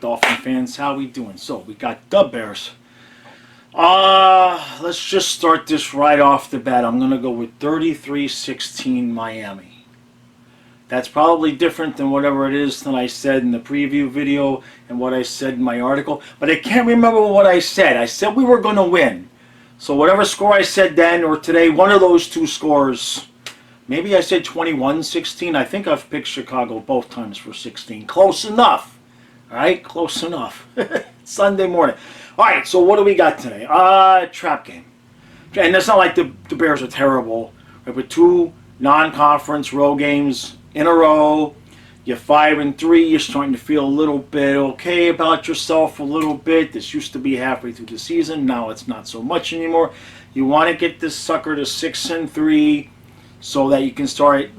Dolphin fans, how we doing? So we got the Bears. Let's just start this right off the bat. I'm gonna go with 33-16 Miami. That's probably different than whatever it is that I said in the preview video and what I said in my article. But I can't remember what I said. I said we were gonna win. So whatever score I said then or today, one of those two scores. Maybe I said 21-16. I think I've picked Chicago both times for 16. Close enough. All right, close enough. Sunday morning. All right, so what do we got today? Trap game. And it's not like the Bears are terrible. Right, with two non-conference road games in a row, you're 5-3. You're starting to feel a little bit okay about yourself a little bit. This used to be halfway through the season. Now it's not so much anymore. You want to get this sucker to 6-3 so that you can start,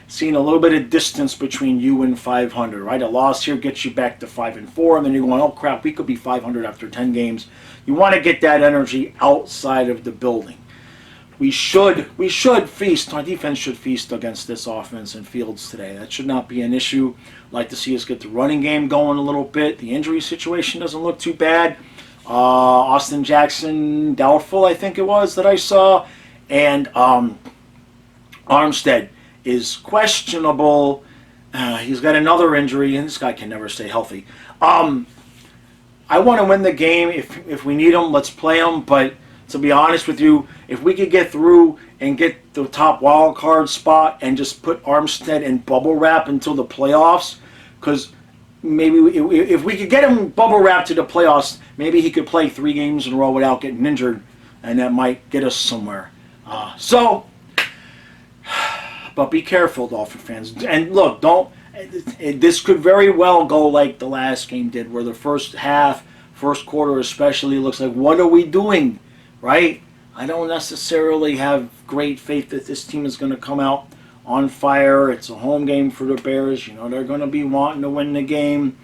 seeing a little bit of distance between you and 500, right? A loss here gets you back to 5-4, and then you're going, oh crap, we could be 500 after 10 games. You want to get that energy outside of the building. We should feast. Our defense should feast against this offense and Fields today. That should not be an issue. I'd like to see us get the running game going a little bit. The injury situation doesn't look too bad. Austin Jackson, doubtful, I think it was, that I saw. And Armstead is questionable. He's got another injury, and this guy can never stay healthy. I want to win the game. If we need him, let's play him. But to be honest with you, if we could get through and get the top wild card spot and just put Armstead in bubble wrap until the playoffs, because maybe if we could get him bubble wrap to the playoffs, maybe he could play 3 games in a row without getting injured, and that might get us somewhere. But be careful, Dolphin fans. And look, this could very well go like the last game did, where the first quarter especially, looks like, what are we doing, right? I don't necessarily have great faith that this team is going to come out on fire. It's a home game for the Bears. They're going to be wanting to win the game.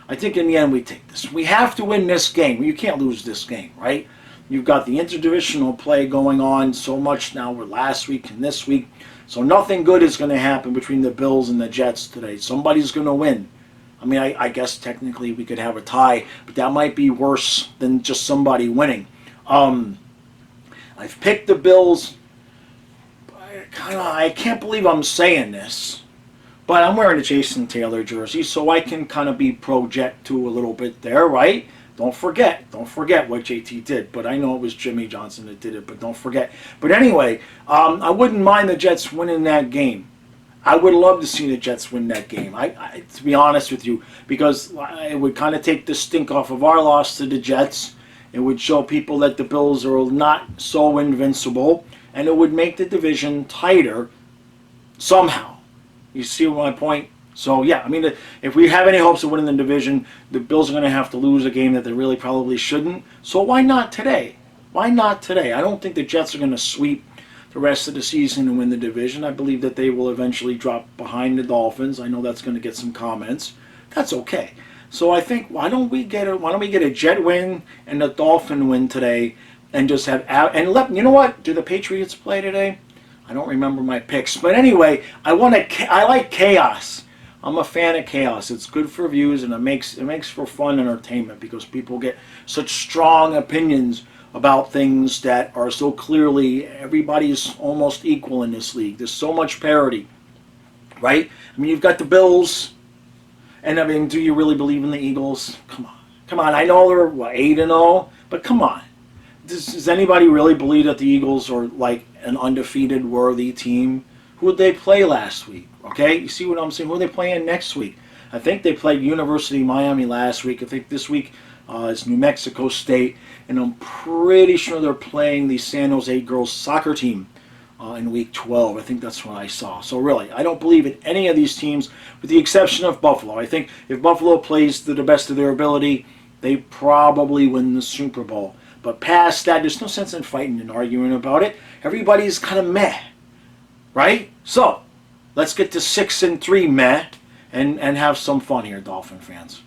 I think in the end we take this. We have to win this game. You can't lose this game, right? You've got the interdivisional play going on so much now with last week and this week. So nothing good is going to happen between the Bills and the Jets today. Somebody's going to win. I mean, I guess technically we could have a tie, but that might be worse than just somebody winning. I've picked the Bills. I can't believe I'm saying this, but I'm wearing a Jason Taylor jersey, so I can kind of be pro-Jet too a little bit there, right? Don't forget what JT did. But I know it was Jimmy Johnson that did it, but don't forget. But anyway, I wouldn't mind the Jets winning that game. I would love to see the Jets win that game, to be honest with you, because it would kind of take the stink off of our loss to the Jets. It would show people that the Bills are not so invincible, and it would make the division tighter somehow. You see my point? So, yeah, I mean, if we have any hopes of winning the division, the Bills are going to have to lose a game that they really probably shouldn't. So why not today? Why not today? I don't think the Jets are going to sweep the rest of the season and win the division. I believe that they will eventually drop behind the Dolphins. I know that's going to get some comments. That's okay. So I think why don't we get a Jet win and a Dolphin win today, and just have you know what? Do the Patriots play today? I don't remember my picks, but anyway, I like chaos. I'm a fan of chaos. It's good for views, and it makes for fun entertainment because people get such strong opinions about things that are so clearly everybody's almost equal in this league. There's so much parity, right? I mean, you've got the Bills, and I mean, do you really believe in the Eagles? Come on. I know they're 8-0, but come on. Does anybody really believe that the Eagles are like an undefeated, worthy team? Who did they play last week? Okay, you see what I'm saying? Who are they playing next week? I think they played University of Miami last week. I think this week is New Mexico State. And I'm pretty sure they're playing the San Jose girls soccer team in week 12. I think that's what I saw. So really, I don't believe in any of these teams with the exception of Buffalo. I think if Buffalo plays to the best of their ability, they probably win the Super Bowl. But past that, there's no sense in fighting and arguing about it. Everybody's kind of meh, right? So let's get to 6-3 meh and have some fun here, Dolphin fans.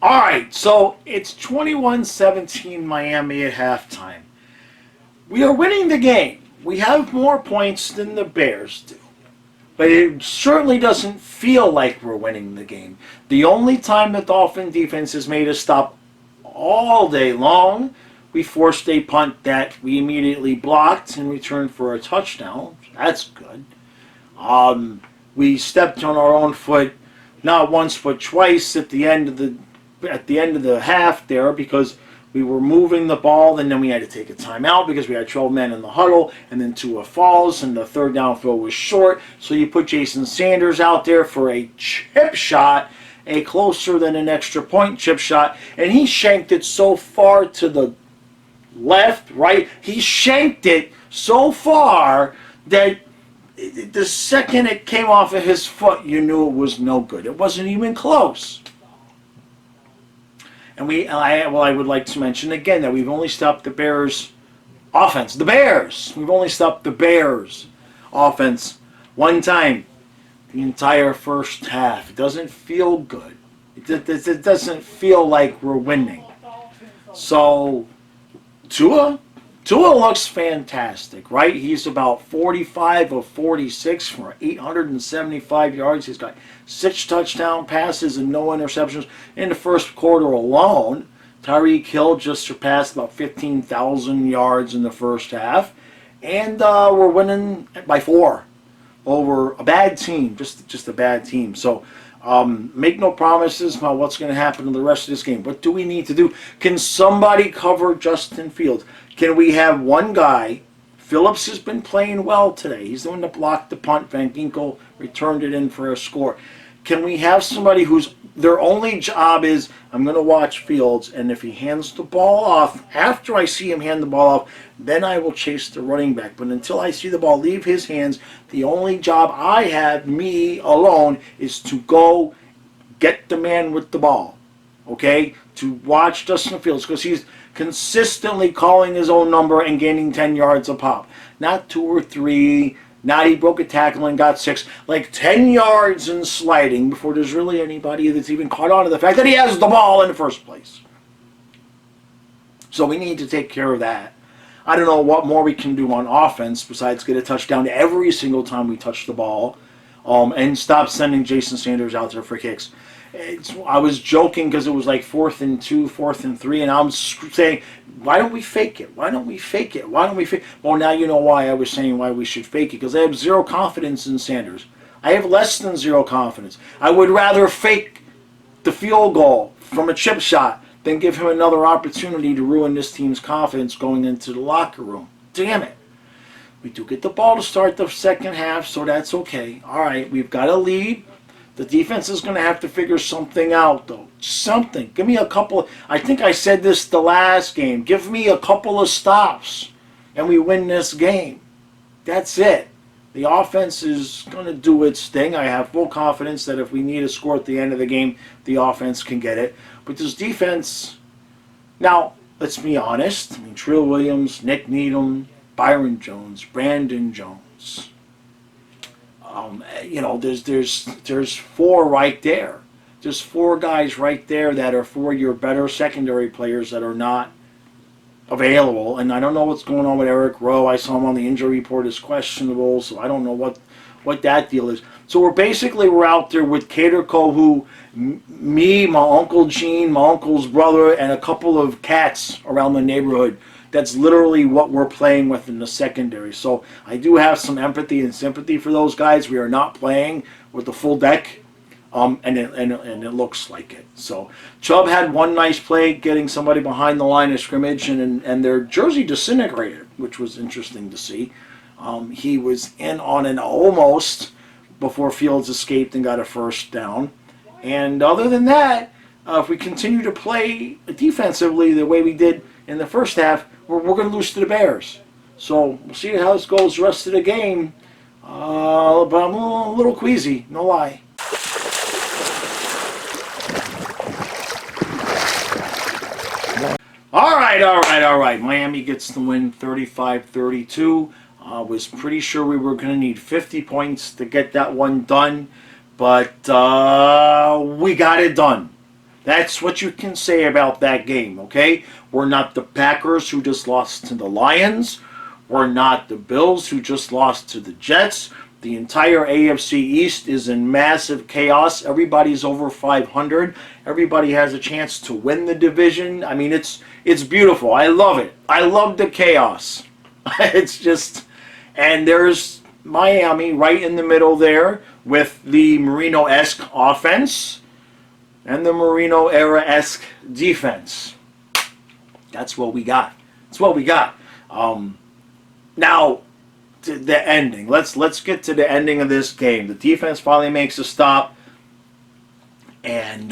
All right, so it's 21-17 Miami at halftime. We are winning the game. We have more points than the Bears do. But it certainly doesn't feel like we're winning the game. The only time the Dolphin defense has made us stop all day long, we forced a punt that we immediately blocked and returned for a touchdown. That's good. We stepped on our own foot, not once but twice at the end of the half there, because we were moving the ball, and then we had to take a timeout because we had 12 men in the huddle, and then Tua falls, and the third down throw was short. So you put Jason Sanders out there for a chip shot, a closer than an extra point chip shot, and he shanked it so far to the left, right. He shanked it so far that the second it came off of his foot, you knew it was no good. It wasn't even close. And I would like to mention again that we've only stopped the Bears' offense. The Bears! We've only stopped the Bears' offense one time the entire first half. It doesn't feel good. It doesn't feel like we're winning. So, Tua looks fantastic, right? He's about 45 of 46 for 875 yards. He's got 6 touchdown passes and no interceptions in the first quarter alone. Tyreek Hill just surpassed about 15,000 yards in the first half. And we're winning by 4 over a bad team, just a bad team. So make no promises about what's going to happen in the rest of this game. What do we need to do? Can somebody cover Justin Fields? Can we have one guy? Phillips has been playing well today. He's the one that blocked the punt. Van Ginkel returned it in for a score. Can we have somebody whose their only job is, I'm going to watch Fields, and if he hands the ball off, after I see him hand the ball off, then I will chase the running back. But until I see the ball leave his hands, the only job I have, me alone, is to go get the man with the ball. Okay? To watch Justin Fields, because he's consistently calling his own number and gaining 10 yards a pop. Not 2 or 3, not he broke a tackle and got 6. Like 10 yards and sliding before there's really anybody that's even caught on to the fact that he has the ball in the first place. So we need to take care of that. I don't know what more we can do on offense besides get a touchdown every single time we touch the ball, and stop sending Jason Sanders out there for kicks. I was joking because it was like 4th and 2, 4th and 3, and I'm saying, why don't we fake it? Why don't we fake it? Why don't we fake it? Well, now you know why I was saying why we should fake it, because I have zero confidence in Sanders. I have less than zero confidence. I would rather fake the field goal from a chip shot than give him another opportunity to ruin this team's confidence going into the locker room. Damn it. We do get the ball to start the second half, so that's okay. All right, we've got a lead. The defense is going to have to figure something out, though. Something. Give me a couple. I think I said this the last game. Give me a couple of stops, and we win this game. That's it. The offense is going to do its thing. I have full confidence that if we need a score at the end of the game, the offense can get it. But this defense, now, let's be honest. I mean, Trill Williams, Nick Needham, Byron Jones, Brandon Jones. There's 4 right there. There's 4 guys right there that are 4 your better secondary players that are not available. And I don't know what's going on with Eric Rowe. I saw him on the injury report as questionable, so I don't know what that deal is. So we're out there with Caterco, who me, my Uncle Gene, my uncle's brother, and a couple of cats around the neighborhood. That's literally what we're playing with in the secondary. So I do have some empathy and sympathy for those guys. We are not playing with the full deck, and it looks like it. So Chubb had one nice play getting somebody behind the line of scrimmage, and their jersey disintegrated, which was interesting to see. He was in on an almost before Fields escaped and got a first down. And other than that, if we continue to play defensively the way we did in the first half, we're going to lose to the Bears. So we'll see how this goes the rest of the game. But I'm a little queasy, no lie. All right. Miami gets the win 35-32. Was pretty sure we were going to need 50 points to get that one done. But we got it done. That's what you can say about that game, okay? We're not the Packers who just lost to the Lions. We're not the Bills who just lost to the Jets. The entire AFC East is in massive chaos. Everybody's over 500. Everybody has a chance to win the division. I mean, it's beautiful. I love it. I love the chaos. It's just, and there's Miami right in the middle there with the Marino-esque offense and the Marino era-esque defense. That's what we got. That's what we got. Now, to the ending. Let's get to the ending of this game. The defense finally makes a stop, and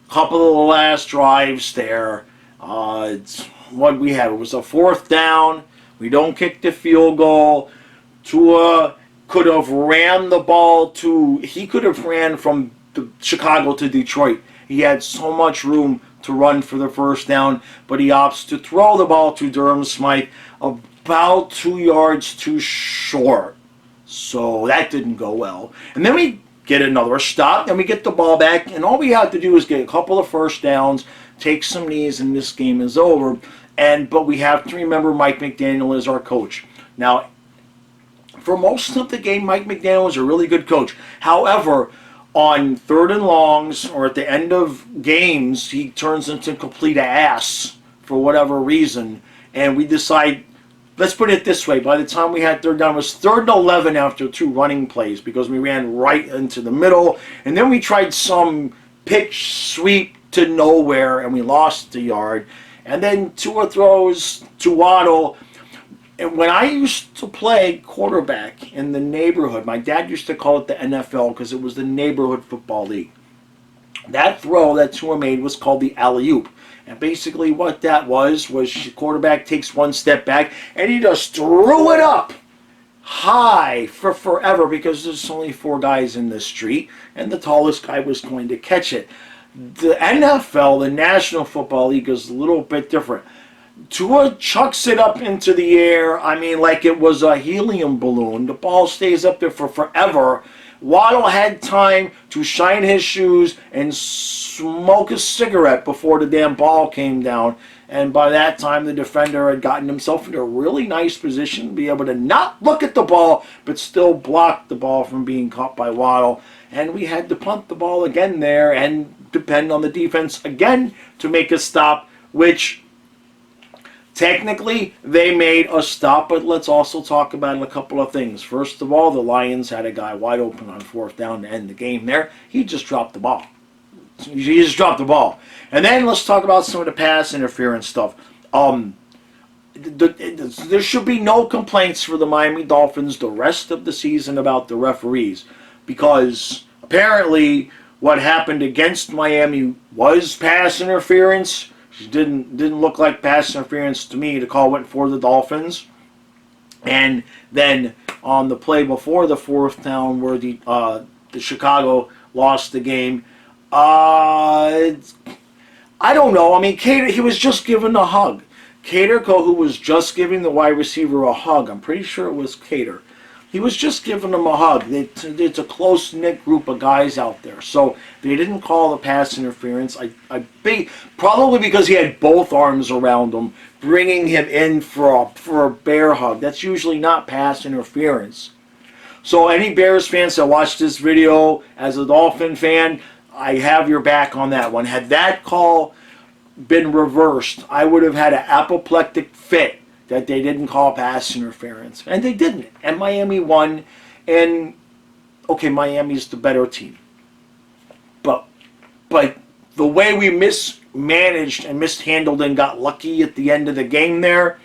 couple of the last drives there. What we had, it was a 4th down. We don't kick the field goal. Tua could have ran the ball to. He could have ran from Chicago to Detroit. He had so much room to run for the 1st down, but he opts to throw the ball to Durham Smythe about 2 yards too short. So that didn't go well. And then we get another stop, and we get the ball back, and all we have to do is get a couple of 1st downs, take some knees, and this game is over. But we have to remember Mike McDaniel is our coach. Now, for most of the game, Mike McDaniel is a really good coach. However, on 3rd and longs or at the end of games, he turns into a complete ass for whatever reason. And we decide, let's put it this way, by the time we had 3rd down, it was 3rd and 11 after 2 running plays because we ran right into the middle. And then we tried some pitch sweep to nowhere and we lost the yard. And then Tua throws to Waddle. And when I used to play quarterback in the neighborhood, my dad used to call it the NFL because it was the neighborhood football league. That throw that Tua made was called the alley-oop. And basically what that was the quarterback takes 1 step back and he just threw it up high for forever because there's only 4 guys in the street and the tallest guy was going to catch it. The NFL, the National Football League, is a little bit different. Tua chucks it up into the air, I mean, like it was a helium balloon. The ball stays up there for forever. Waddle had time to shine his shoes and smoke a cigarette before the damn ball came down. And by that time, the defender had gotten himself into a really nice position to be able to not look at the ball, but still block the ball from being caught by Waddle. And we had to punt the ball again there and depend on the defense again to make a stop, which technically they made a stop, but let's also talk about a couple of things. First of all, the Lions had a guy wide open on 4th down to end the game there. He just dropped the ball. He just dropped the ball. And then let's talk about some of the pass interference stuff. There should be no complaints for the Miami Dolphins the rest of the season about the referees, because apparently what happened against Miami was pass interference. It didn't look like pass interference to me. The call went for the Dolphins. And then on the play before the 4th down where the Chicago lost the game, I don't know. I mean, Cater, he was just given a hug. Cater, who was just giving the wide receiver a hug, I'm pretty sure it was Cater. He was just giving him a hug. It's a close-knit group of guys out there. So they didn't call the pass interference. Probably because he had both arms around him, bringing him in for a bear hug. That's usually not pass interference. So any Bears fans that watch this video, as a Dolphin fan, I have your back on that one. Had that call been reversed, I would have had an apoplectic fit that they didn't call pass interference. And they didn't. And Miami won. And, okay, Miami's the better team. But the way we mismanaged and mishandled and got lucky at the end of the game there,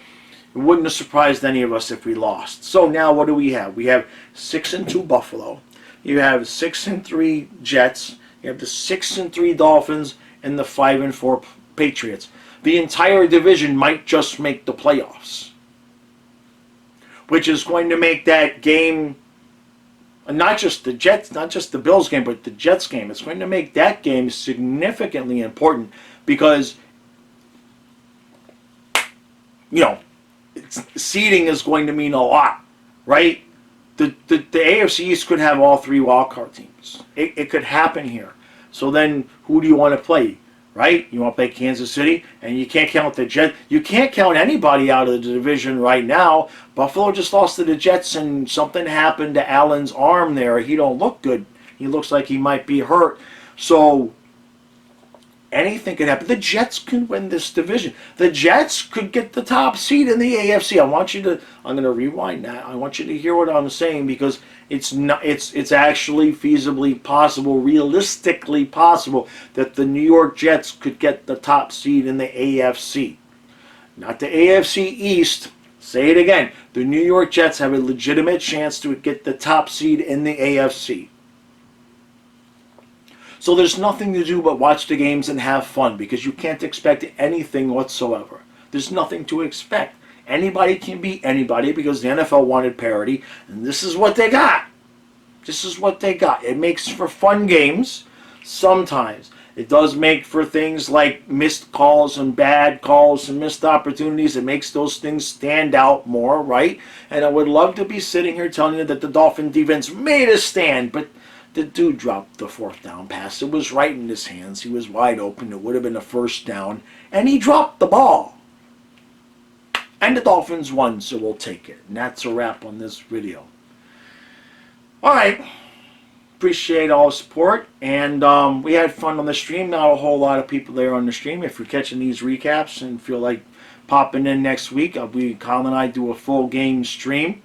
it wouldn't have surprised any of us if we lost. So now what do we have? We have 6-2 Buffalo. You have 6-3 Jets. You have the 6-3 Dolphins and the 5-4 Patriots. The entire division might just make the playoffs, which is going to make that game, not just the Jets, not just the Bills game, but the Jets game. It's going to make that game significantly important because, seeding is going to mean a lot, right? The AFC East could have all 3 wildcard teams. It could happen here. So then, who do you want to play? right? You want to play Kansas City, and you can't count the Jets. You can't count anybody out of the division right now. Buffalo just lost to the Jets, and something happened to Allen's arm there. He don't look good. He looks like he might be hurt. So anything could happen. The Jets could win this division. The Jets could get the top seed in the AFC. I'm going to rewind that. I want you to hear what I'm saying, because it's actually feasibly possible, realistically possible, that the New York Jets could get the top seed in the AFC. Not the AFC East. Say it again. The New York Jets have a legitimate chance to get the top seed in the AFC. So there's nothing to do but watch the games and have fun, because you can't expect anything whatsoever. There's nothing to expect. Anybody can beat anybody, because the NFL wanted parity, and this is what they got. This is what they got. It makes for fun games sometimes. It does make for things like missed calls and bad calls and missed opportunities. It makes those things stand out more, right? And I would love to be sitting here telling you that the Dolphin defense made a stand, but the dude dropped the fourth down pass. It was right in his hands. He was wide open. It would have been a first down. And he dropped the ball. And the Dolphins won, so we'll take it. And that's a wrap on this video. All right. Appreciate all the support. And we had fun on the stream. Not a whole lot of people there on the stream. If you're catching these recaps and feel like popping in next week, Colin and I do a full game stream.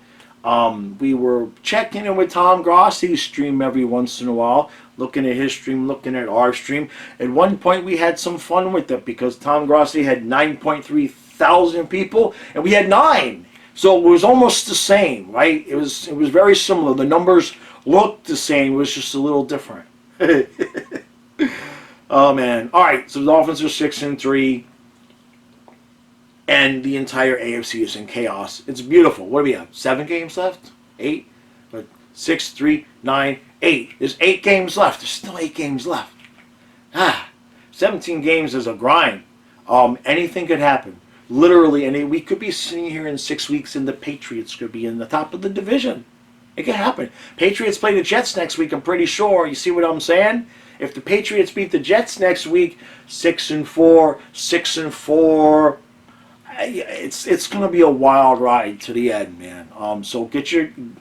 We were checking in with Tom Grossi's stream every once in a while, looking at his stream, looking at our stream. At one point, we had some fun with it, because Tom Grossi had 9.3 thousand people, and we had 9. So it was almost the same, right? It was very similar. The numbers looked the same. It was just a little different. Oh, man. All right, so the Dolphins are 6-3. And the entire AFC is in chaos. It's beautiful. What do we have? 7 games left? 8? 6, 3, 9, 8. There's 8 games left. There's still 8 games left. 17 games is a grind. Anything could happen. Literally, and we could be sitting here in 6 weeks and the Patriots could be in the top of the division. It could happen. Patriots play the Jets next week, I'm pretty sure. You see what I'm saying? If the Patriots beat the Jets next week, 6-4, 6-4... It's going to be a wild ride to the end, man. So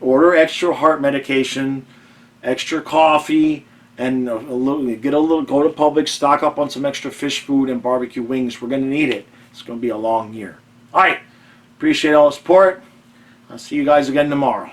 order extra heart medication, extra coffee, and go to Publix, stock up on some extra fish food and barbecue wings. We're going to need it. It's going to be a long year. All right. Appreciate all the support. I'll see you guys again tomorrow.